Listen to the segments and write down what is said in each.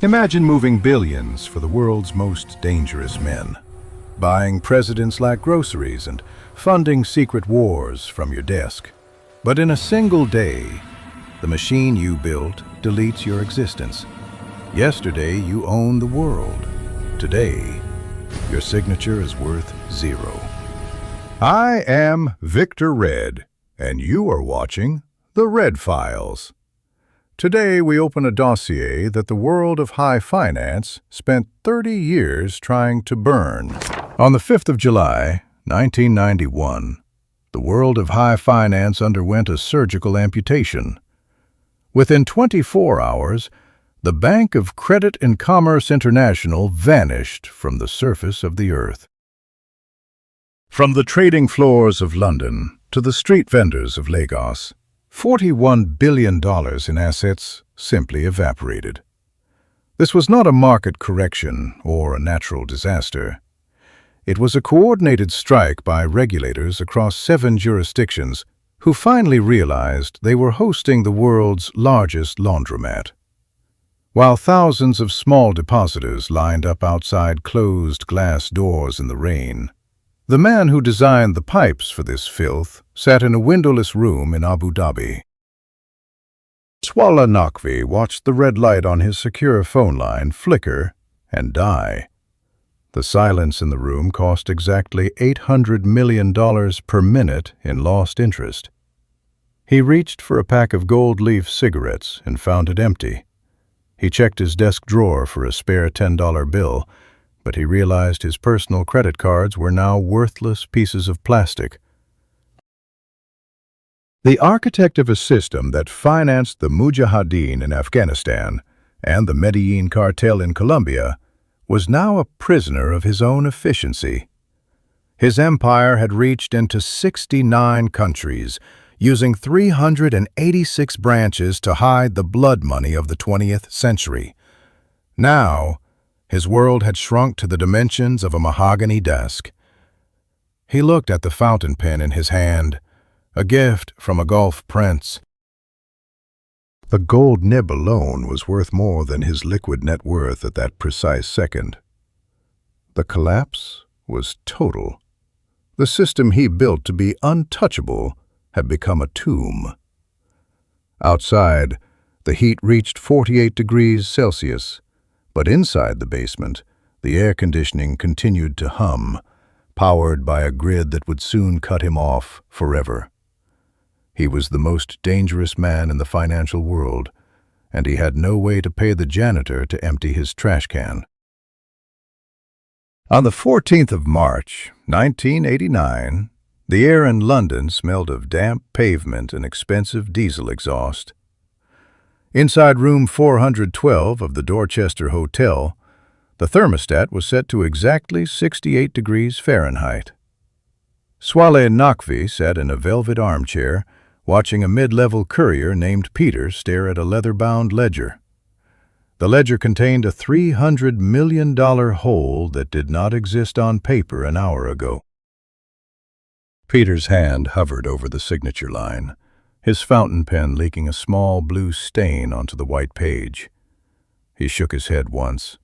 Imagine moving billions for the world's most dangerous men, buying presidents like groceries and funding secret wars from your desk. But in a single day, the machine you built deletes your existence. Yesterday, you owned the world. Today, your signature is worth zero. I am Victor Red, and you are watching The Red Files. Today, we open a dossier that the world of high finance spent 30 years trying to burn. On the 5th of July, 1991, the world of high finance underwent a surgical amputation. Within 24 hours, the Bank of Credit and Commerce International vanished from the surface of the earth. From the trading floors of London to the street vendors of Lagos, $41 billion in assets simply evaporated. This was not a market correction or a natural disaster. It was a coordinated strike by regulators across 7 jurisdictions who finally realized they were hosting the world's largest laundromat. While thousands of small depositors lined up outside closed glass doors in the rain, the man who designed the pipes for this filth sat in a windowless room in Abu Dhabi. Swaleh Naqvi watched the red light on his secure phone line flicker and die. The silence in the room cost exactly $800 million per minute in lost interest. He reached for a pack of gold leaf cigarettes and found it empty. He checked his desk drawer for a spare $10 bill, but he realized his personal credit cards were now worthless pieces of plastic. The architect of a system that financed the Mujahideen in Afghanistan and the Medellin Cartel in Colombia was now a prisoner of his own efficiency. His empire had reached into 69 countries, using 386 branches to hide the blood money of the 20th century. Now, his world had shrunk to the dimensions of a mahogany desk. He looked at the fountain pen in his hand, a gift from a Gulf prince. The gold nib alone was worth more than his liquid net worth at that precise second. The collapse was total. The system he built to be untouchable had become a tomb. Outside, the heat reached 48 degrees Celsius. But inside the basement, the air conditioning continued to hum, powered by a grid that would soon cut him off forever. He was the most dangerous man in the financial world, and he had no way to pay the janitor to empty his trash can. On the 14th of March, 1989, the air in London smelled of damp pavement and expensive diesel exhaust. Inside room 412 of the Dorchester Hotel, the thermostat was set to exactly 68 degrees Fahrenheit. Swaleh Naqvi sat in a velvet armchair, watching a mid-level courier named Peter stare at a leather-bound ledger. The ledger contained a $300 million hole that did not exist on paper an hour ago. Peter's hand hovered over the signature line, his fountain pen leaking a small blue stain onto the white page. He shook his head once,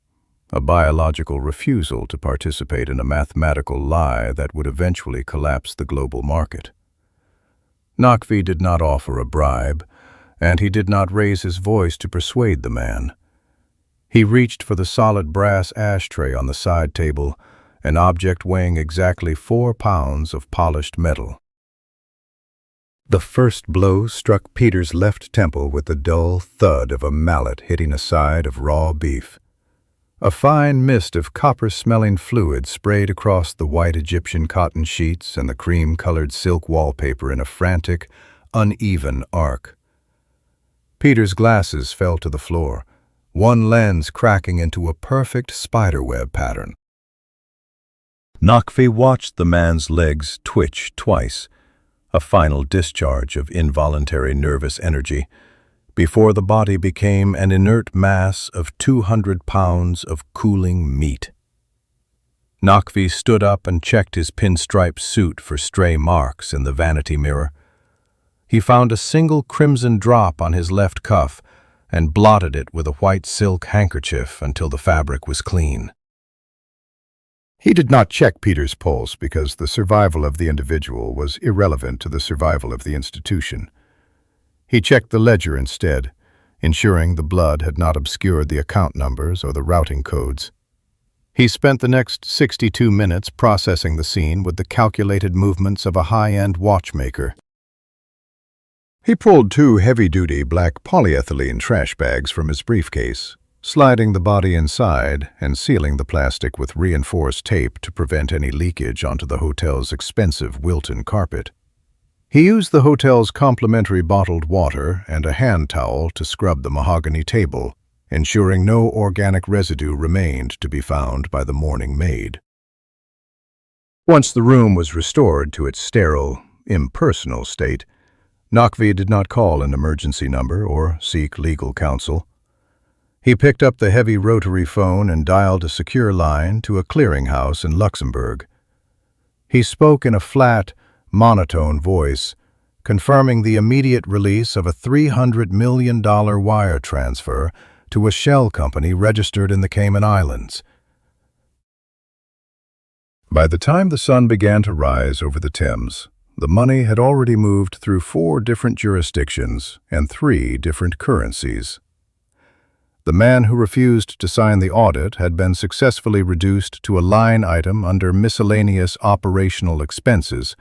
a biological refusal to participate in a mathematical lie that would eventually collapse the global market. Naqvi did not offer a bribe, and he did not raise his voice to persuade the man. He reached for the solid brass ashtray on the side table, an object weighing exactly 4 pounds of polished metal. The first blow struck Peter's left temple with the dull thud of a mallet hitting a side of raw beef. A fine mist of copper-smelling fluid sprayed across the white Egyptian cotton sheets and the cream-colored silk wallpaper in a frantic, uneven arc. Peter's glasses fell to the floor, one lens cracking into a perfect spiderweb pattern. Naqvi watched the man's legs twitch twice, a final discharge of involuntary nervous energy, before the body became an inert mass of 200 pounds of cooling meat. Naqvi stood up and checked his pinstripe suit for stray marks in the vanity mirror. He found a single crimson drop on his left cuff and blotted it with a white silk handkerchief until the fabric was clean. He did not check Peter's pulse because the survival of the individual was irrelevant to the survival of the institution. He checked the ledger instead, ensuring the blood had not obscured the account numbers or the routing codes. He spent the next 62 minutes processing the scene with the calculated movements of a high-end watchmaker. He pulled 2 heavy-duty black polyethylene trash bags from his briefcase, sliding the body inside and sealing the plastic with reinforced tape to prevent any leakage onto the hotel's expensive Wilton carpet. He used the hotel's complimentary bottled water and a hand towel to scrub the mahogany table, ensuring no organic residue remained to be found by the morning maid. Once the room was restored to its sterile, impersonal state, Naqvi did not call an emergency number or seek legal counsel. He picked up the heavy rotary phone and dialed a secure line to a clearinghouse in Luxembourg. He spoke in a flat, monotone voice, confirming the immediate release of a $300 million wire transfer to a shell company registered in the Cayman Islands. By the time the sun began to rise over the Thames, the money had already moved through 4 different jurisdictions and 3 different currencies. The man who refused to sign the audit had been successfully reduced to a line item under miscellaneous operational expenses,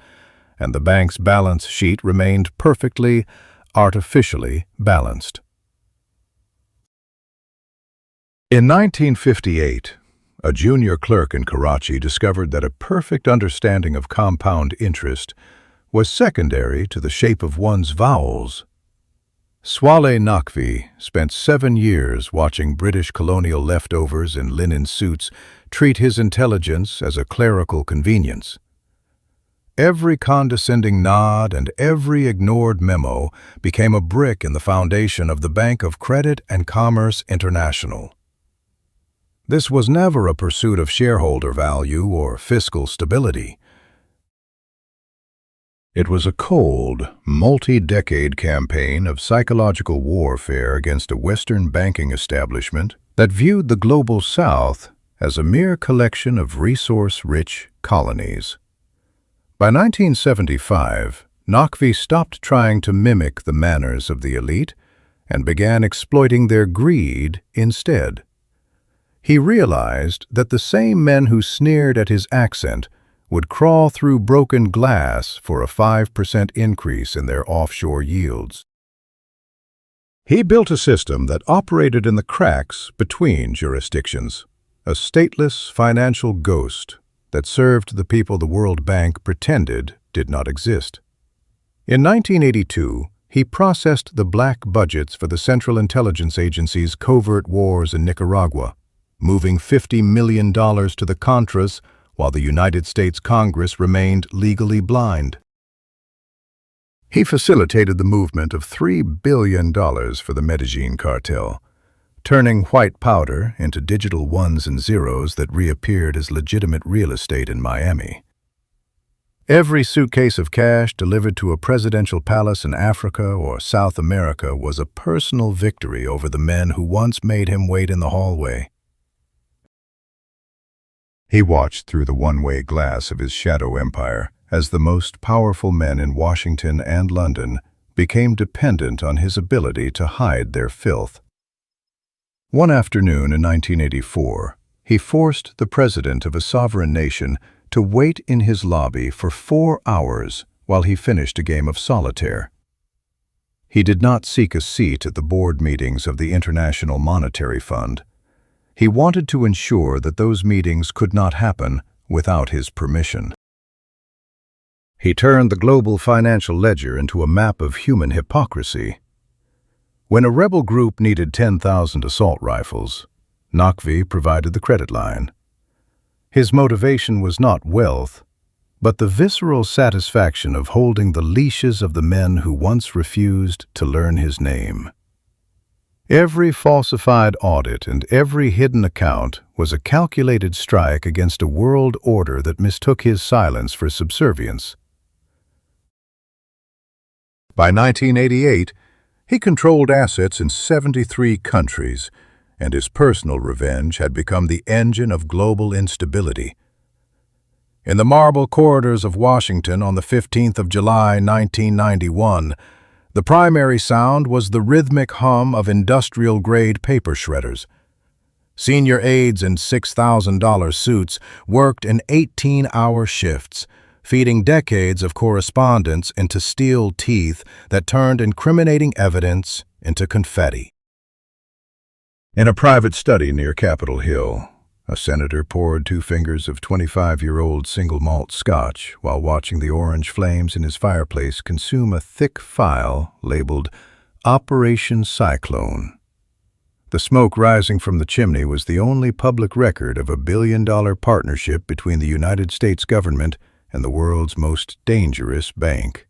and the bank's balance sheet remained perfectly, artificially balanced. In 1958, a junior clerk in Karachi discovered that a perfect understanding of compound interest was secondary to the shape of one's vowels. Swaleh Naqvi spent 7 years watching British colonial leftovers in linen suits treat his intelligence as a clerical convenience. Every condescending nod and every ignored memo became a brick in the foundation of the Bank of Credit and Commerce International. This was never a pursuit of shareholder value or fiscal stability. It was a cold, multi-decade campaign of psychological warfare against a Western banking establishment that viewed the global South as a mere collection of resource-rich colonies. By 1975, Naqvi stopped trying to mimic the manners of the elite and began exploiting their greed instead. He realized that the same men who sneered at his accent would crawl through broken glass for a 5% increase in their offshore yields. He built a system that operated in the cracks between jurisdictions, a stateless financial ghost that served the people the World Bank pretended did not exist. In 1982, he processed the black budgets for the Central Intelligence Agency's covert wars in Nicaragua, moving $50 million to the Contras while the United States Congress remained legally blind. He facilitated the movement of $3 billion for the Medellin Cartel, turning white powder into digital ones and zeros that reappeared as legitimate real estate in Miami. Every suitcase of cash delivered to a presidential palace in Africa or South America was a personal victory over the men who once made him wait in the hallway. He watched through the one-way glass of his shadow empire as the most powerful men in Washington and London became dependent on his ability to hide their filth. One afternoon in 1984, he forced the president of a sovereign nation to wait in his lobby for 4 hours while he finished a game of solitaire. He did not seek a seat at the board meetings of the International Monetary Fund. He wanted to ensure that those meetings could not happen without his permission. He turned the global financial ledger into a map of human hypocrisy. When a rebel group needed 10,000 assault rifles, Naqvi provided the credit line. His motivation was not wealth, but the visceral satisfaction of holding the leashes of the men who once refused to learn his name. Every falsified audit and every hidden account was a calculated strike against a world order that mistook his silence for subservience. By 1988, He controlled assets in 73 countries, and his personal revenge had become the engine of global instability. In the marble corridors of Washington on the 15th of July, 1991, the primary sound was the rhythmic hum of industrial-grade paper shredders. Senior aides in $6,000 suits worked in 18-hour shifts, feeding decades of correspondence into steel teeth that turned incriminating evidence into confetti. In a private study near Capitol Hill, a senator poured 2 fingers of 25-year-old single malt scotch while watching the orange flames in his fireplace consume a thick file labeled Operation Cyclone. The smoke rising from the chimney was the only public record of a billion-dollar partnership between the United States government and the world's most dangerous bank.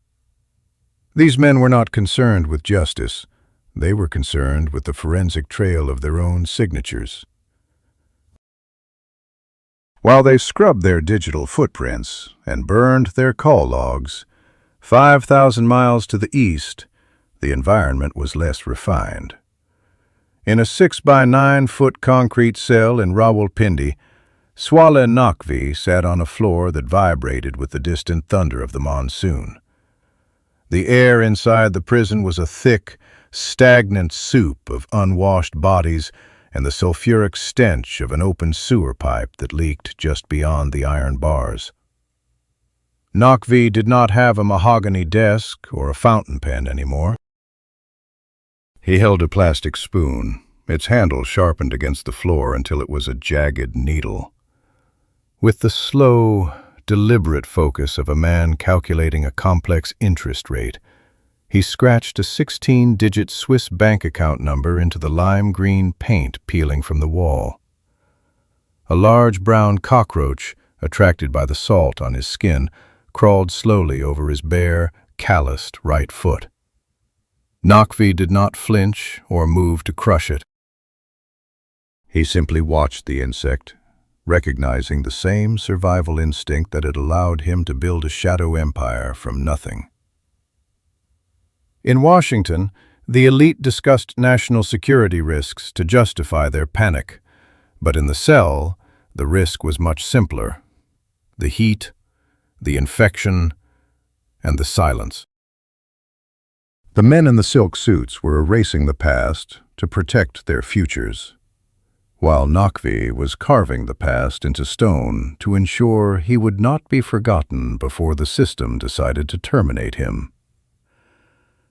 These men were not concerned with justice. They were concerned with the forensic trail of their own signatures. While they scrubbed their digital footprints and burned their call logs, 5,000 miles to the east, the environment was less refined. In a 6-by-9-foot concrete cell in Rawalpindi, Swaleh Naqvi sat on a floor that vibrated with the distant thunder of the monsoon. The air inside the prison was a thick, stagnant soup of unwashed bodies and the sulfuric stench of an open sewer pipe that leaked just beyond the iron bars. Naqvi did not have a mahogany desk or a fountain pen anymore. He held a plastic spoon, its handle sharpened against the floor until it was a jagged needle. With the slow, deliberate focus of a man calculating a complex interest rate, he scratched a 16-digit Swiss bank account number into the lime green paint peeling from the wall. A large brown cockroach, attracted by the salt on his skin, crawled slowly over his bare, calloused right foot. Naqvi did not flinch or move to crush it. He simply watched the insect, recognizing the same survival instinct that had allowed him to build a shadow empire from nothing. In Washington, the elite discussed national security risks to justify their panic, but in the cell, the risk was much simpler: the heat, the infection, and the silence. The men in the silk suits were erasing the past to protect their futures, while Naqvi was carving the past into stone to ensure he would not be forgotten before the system decided to terminate him.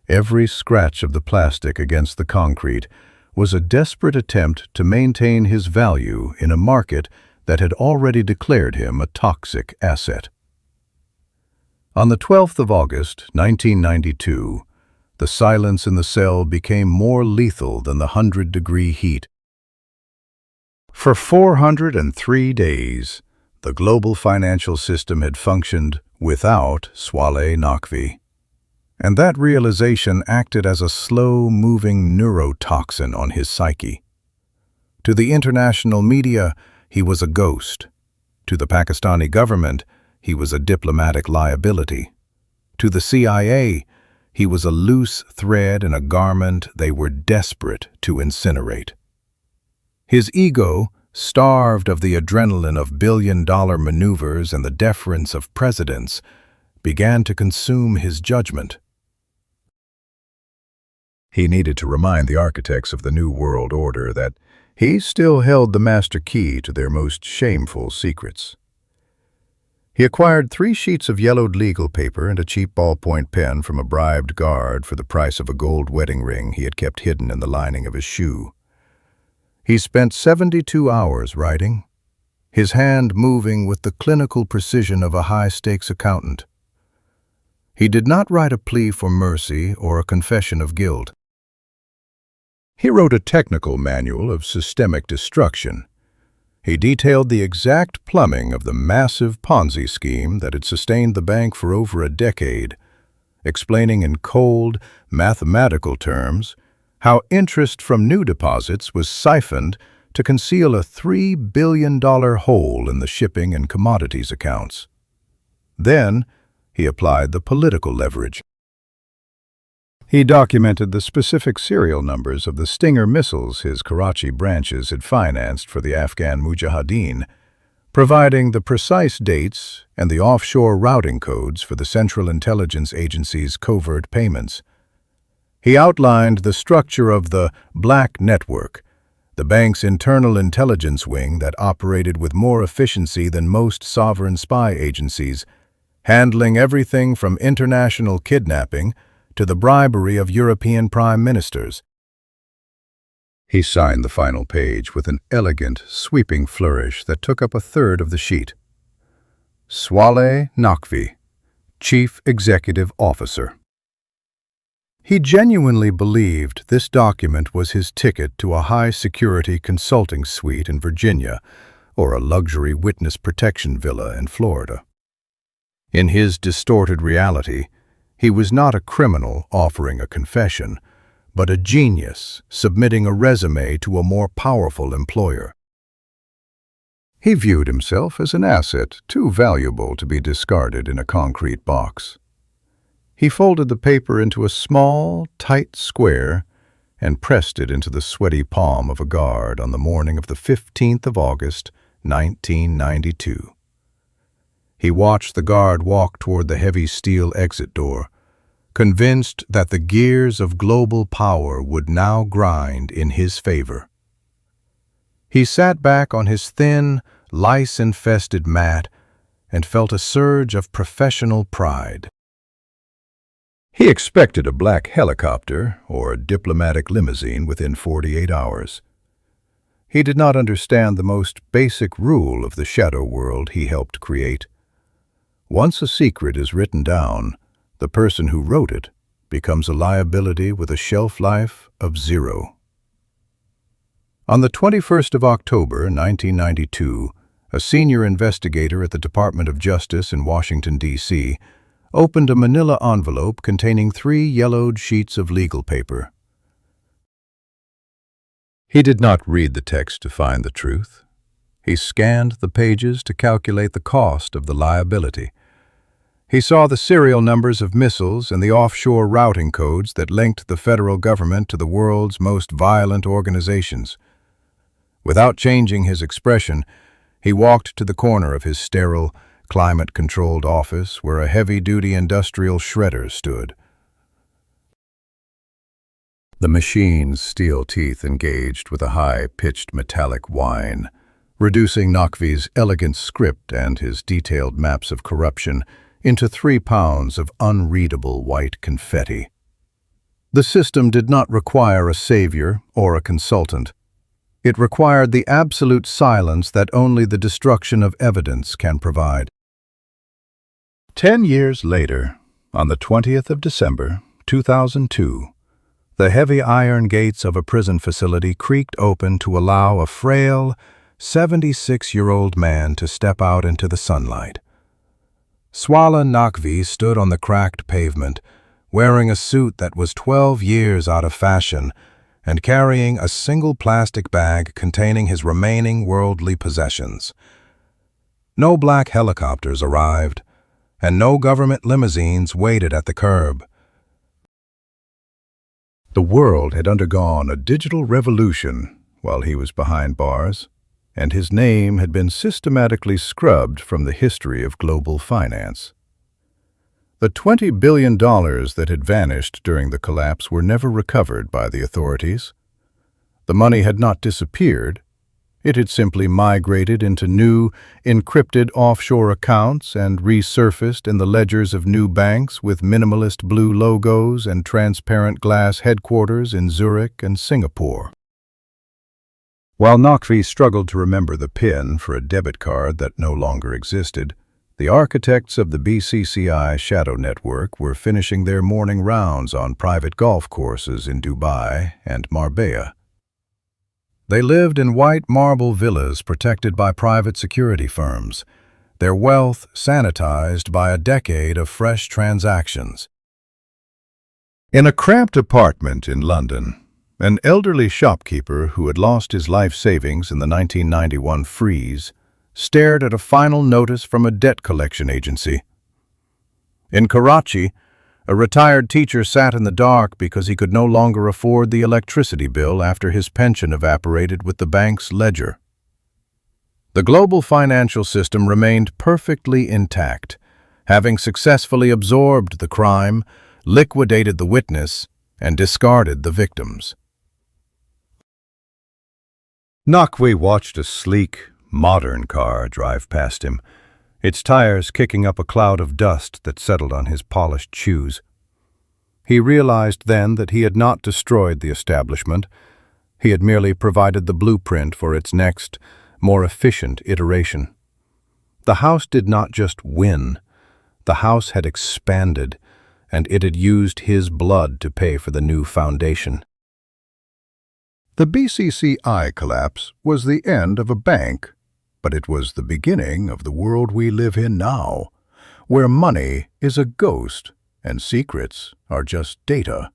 Every scratch of the plastic against the concrete was a desperate attempt to maintain his value in a market that had already declared him a toxic asset. On the 12th of August, 1992, the silence in the cell became more lethal than the 100-degree heat. For 403 days, the global financial system had functioned without Swaleh Naqvi, and that realization acted as a slow-moving neurotoxin on his psyche. To the international media, he was a ghost. To the Pakistani government, he was a diplomatic liability. To the CIA, he was a loose thread in a garment they were desperate to incinerate. His ego, starved of the adrenaline of billion-dollar maneuvers and the deference of presidents, began to consume his judgment. He needed to remind the architects of the New World Order that he still held the master key to their most shameful secrets. He acquired 3 sheets of yellowed legal paper and a cheap ballpoint pen from a bribed guard for the price of a gold wedding ring he had kept hidden in the lining of his shoe. He spent 72 hours writing, his hand moving with the clinical precision of a high-stakes accountant. He did not write a plea for mercy or a confession of guilt. He wrote a technical manual of systemic destruction. He detailed the exact plumbing of the massive Ponzi scheme that had sustained the bank for over a decade, explaining in cold, mathematical terms how interest from new deposits was siphoned to conceal a $3 billion hole in the shipping and commodities accounts. Then, he applied the political leverage. He documented the specific serial numbers of the Stinger missiles his Karachi branches had financed for the Afghan Mujahideen, providing the precise dates and the offshore routing codes for the Central Intelligence Agency's covert payments. He outlined the structure of the Black Network, the bank's internal intelligence wing that operated with more efficiency than most sovereign spy agencies, handling everything from international kidnapping to the bribery of European prime ministers. He signed the final page with an elegant, sweeping flourish that took up a third of the sheet. Swaleh Naqvi, Chief Executive Officer. He genuinely believed this document was his ticket to a high-security consulting suite in Virginia or a luxury witness protection villa in Florida. In his distorted reality, he was not a criminal offering a confession, but a genius submitting a resume to a more powerful employer. He viewed himself as an asset too valuable to be discarded in a concrete box. He folded the paper into a small, tight square and pressed it into the sweaty palm of a guard on the morning of the 15th of August, 1992. He watched the guard walk toward the heavy steel exit door, convinced that the gears of global power would now grind in his favor. He sat back on his thin, lice-infested mat and felt a surge of professional pride. He expected a black helicopter or a diplomatic limousine within 48 hours. He did not understand the most basic rule of the shadow world he helped create. Once a secret is written down, the person who wrote it becomes a liability with a shelf life of 0. On the 21st of October, 1992, a senior investigator at the Department of Justice in Washington, D.C., opened a manila envelope containing 3 yellowed sheets of legal paper. He did not read the text to find the truth. He scanned the pages to calculate the cost of the liability. He saw the serial numbers of missiles and the offshore routing codes that linked the federal government to the world's most violent organizations. Without changing his expression, he walked to the corner of his sterile, climate-controlled office where a heavy-duty industrial shredder stood. The machine's steel teeth engaged with a high-pitched metallic whine, reducing Naqvi's elegant script and his detailed maps of corruption into 3 pounds of unreadable white confetti. The system did not require a savior or a consultant. It required the absolute silence that only the destruction of evidence can provide. 10 years later, on the 20th of December, 2002, the heavy iron gates of a prison facility creaked open to allow a frail, 76-year-old man to step out into the sunlight. Swaleh Naqvi stood on the cracked pavement, wearing a suit that was 12 years out of fashion and carrying a single plastic bag containing his remaining worldly possessions. No black helicopters arrived, and no government limousines waited at the curb. The world had undergone a digital revolution while he was behind bars, and his name had been systematically scrubbed from the history of global finance. The $20 billion that had vanished during the collapse were never recovered by the authorities. The money had not disappeared. It had simply migrated into new, encrypted offshore accounts and resurfaced in the ledgers of new banks with minimalist blue logos and transparent glass headquarters in Zurich and Singapore. While Naqvi struggled to remember the PIN for a debit card that no longer existed, the architects of the BCCI Shadow Network were finishing their morning rounds on private golf courses in Dubai and Marbella. They lived in white marble villas protected by private security firms, their wealth sanitized by a decade of fresh transactions. In a cramped apartment in London, an elderly shopkeeper who had lost his life savings in the 1991 freeze stared at a final notice from a debt collection agency. In Karachi, A retired teacher sat in the dark because he could no longer afford the electricity bill after his pension evaporated with the bank's ledger. The global financial system remained perfectly intact, having successfully absorbed the crime, liquidated the witness, and discarded the victims. Naqvi watched a sleek, modern car drive past him, its tires kicking up a cloud of dust that settled on his polished shoes. He realized then that he had not destroyed the establishment. He had merely provided the blueprint for its next, more efficient iteration. The house did not just win. The house had expanded, and it had used his blood to pay for the new foundation. The BCCI collapse was the end of a bank, but it was the beginning of the world we live in now, where money is a ghost and secrets are just data.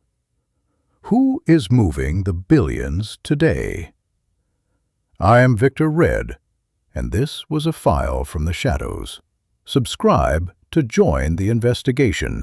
Who is moving the billions today? I am Victor Red, and this was a file from the shadows. Subscribe to join the investigation.